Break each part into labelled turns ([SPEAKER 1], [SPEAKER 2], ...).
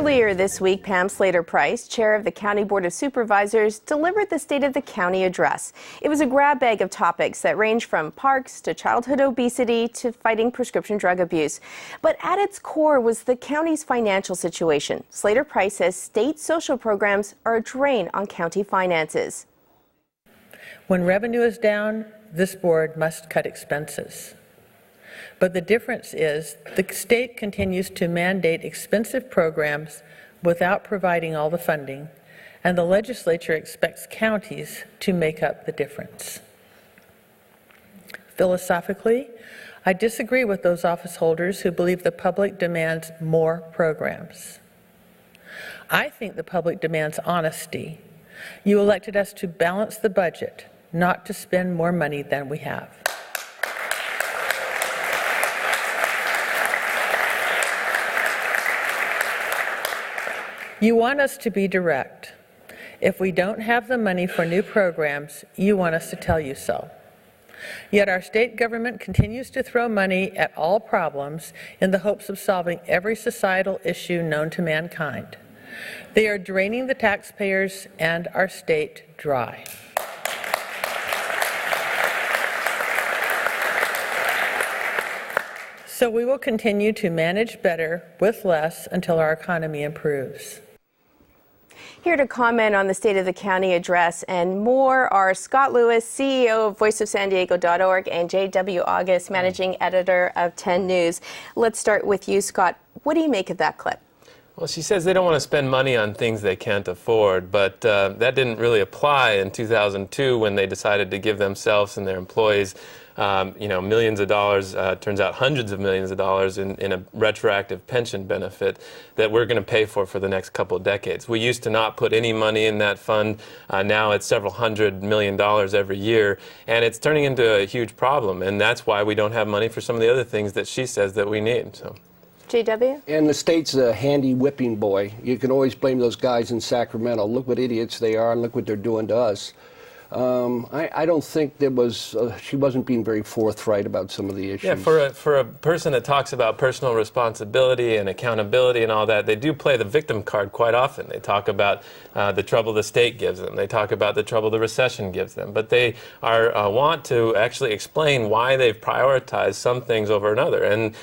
[SPEAKER 1] Earlier this week, Pam Slater-Price, chair of the County Board of Supervisors, delivered the State of the County address. It was a grab bag of topics that range from parks to childhood obesity to fighting prescription drug abuse. But at its core was the county's financial situation. Slater-Price says state social programs are a drain on county finances.
[SPEAKER 2] When revenue is down, this board must cut expenses. But the difference is the state continues to mandate expensive programs without providing all the funding, and the legislature expects counties to make up the difference. Philosophically, I disagree with those office holders who believe the public demands more programs. I think the public demands honesty. You elected us to balance the budget, not to spend more money than we have. You want us to be direct. If we don't have the money for new programs, you want us to tell you so. Yet our state government continues to throw money at all problems in the hopes of solving every societal issue known to mankind. They are draining the taxpayers and our state dry. So we will continue to manage better with less until our economy improves.
[SPEAKER 1] Here to comment on the State of the County address and more are Scott Lewis, CEO of voiceofsandiego.org, and J.W. August, managing editor of 10 News. Let's start with you, Scott. What do you make of that clip?
[SPEAKER 3] Well, she says they don't want to spend money on things they can't afford, but that didn't really apply in 2002 when they decided to give themselves and their employees millions of dollars, turns out hundreds of millions of dollars in a retroactive pension benefit that we're going to pay for the next couple of decades. We used to not put any money in that fund. Now it's several $100 million every year, and it's turning into a huge problem, and that's why we don't have money for some of the other things that she says that we need. So.
[SPEAKER 1] JW?
[SPEAKER 4] And the state's a handy whipping boy. You can always blame those guys in Sacramento. Look what idiots they are, and look what they're doing to us. I don't think there was, she wasn't being very forthright about some of the issues.
[SPEAKER 3] Yeah, for a person that talks about personal responsibility and accountability and all that, they do play the victim card quite often. They talk about the trouble the state gives them. They talk about the trouble the recession gives them. But they want to actually explain why they've prioritized some things over another. And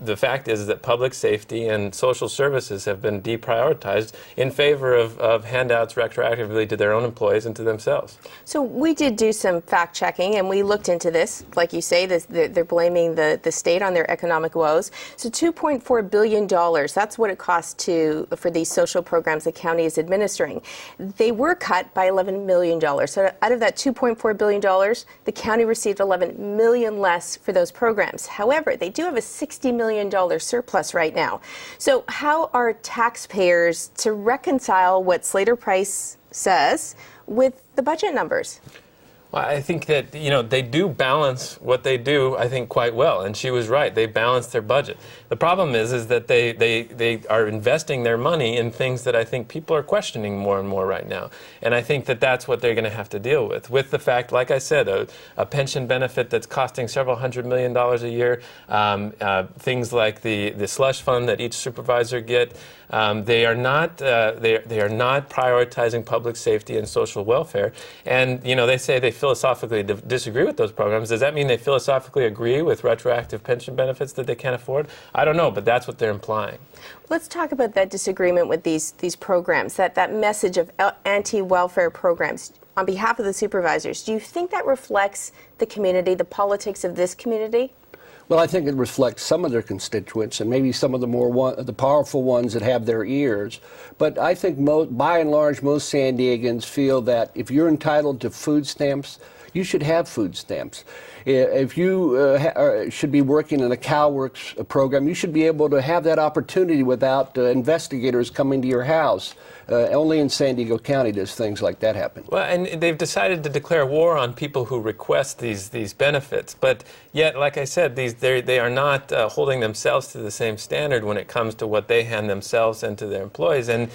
[SPEAKER 3] the fact is that public safety and social services have been deprioritized in favor of handouts retroactively to their own employees and to themselves.
[SPEAKER 1] So we did do some fact checking, and we looked into this. Like you say, they're blaming the state on their economic woes. So $2.4 billion, that's what it costs for these social programs the county is administering. They were cut by $11 million. So out of that $2.4 billion, the county received $11 million less for those programs. However, they do have a $60 million surplus right now. So how are taxpayers to reconcile what Slater-Price says with the budget numbers?
[SPEAKER 3] Well, I think that, they do balance what they do, I think, quite well. And she was right. They balance their budget. The problem is that they are investing their money in things that I think people are questioning more and more right now. And I think that that's what they're going to have to deal with the fact, like I said, a pension benefit that's costing several $100 million a year, things like the slush fund that each supervisor get. They are not prioritizing public safety and social welfare. And, they say they philosophically disagree with those programs. Does that mean they philosophically agree with retroactive pension benefits that they can't afford? I don't know, but that's what they're implying.
[SPEAKER 1] Let's talk about that disagreement with these programs, that message of anti-welfare programs. On behalf of the supervisors, do you think that reflects the community, the politics of this community?
[SPEAKER 4] Well, I think it reflects some of their constituents and maybe some of the powerful ones that have their ears. But I think by and large, most San Diegans feel that if you're entitled to food stamps, you should have food stamps. If you should be working in a CalWorks program, you should be able to have that opportunity without investigators coming to your house. Only in San Diego County does things like that happen.
[SPEAKER 3] Well, and they've decided to declare war on people who request these benefits. But yet, like I said, they are not holding themselves to the same standard when it comes to what they hand themselves and to their employees. And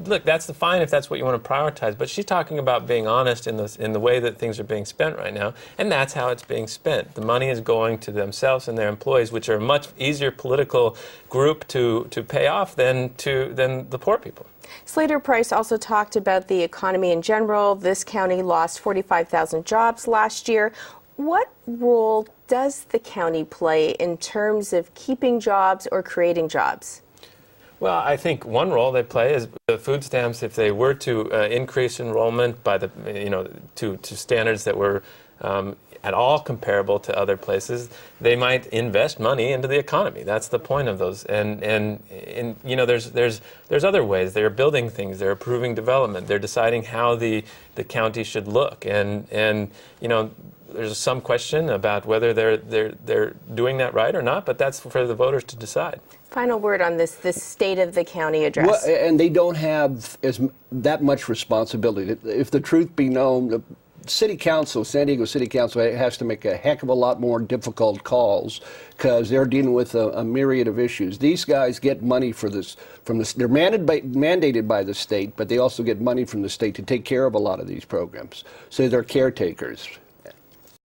[SPEAKER 3] look, that's fine if that's what you want to prioritize. But she's talking about being honest in the way that things are being spent. spent right now, and that's how it's being spent. The money is going to themselves and their employees, which are a much easier political group to pay off than the poor people.
[SPEAKER 1] Slater Price also talked about the economy in general. This county lost 45,000 jobs last year. What role does the county play in terms of keeping jobs or creating jobs?
[SPEAKER 3] Well, I think one role they play is the food stamps. If they were to increase enrollment by the, to standards that were at all comparable to other places, they might invest money into the economy. That's the point of those. And there's other ways. They're building things. They're approving development. They're deciding how the county should look. And there's some question about whether they're doing that right or not, but that's for the voters to decide.
[SPEAKER 1] Final word on this state of the county address.
[SPEAKER 4] Well, and they don't have that much responsibility. If the truth be known, the City Council, San Diego City Council, has to make a heck of a lot more difficult calls because they're dealing with a myriad of issues. These guys get money for this they're mandated by the state, but they also get money from the state to take care of a lot of these programs. So they're caretakers.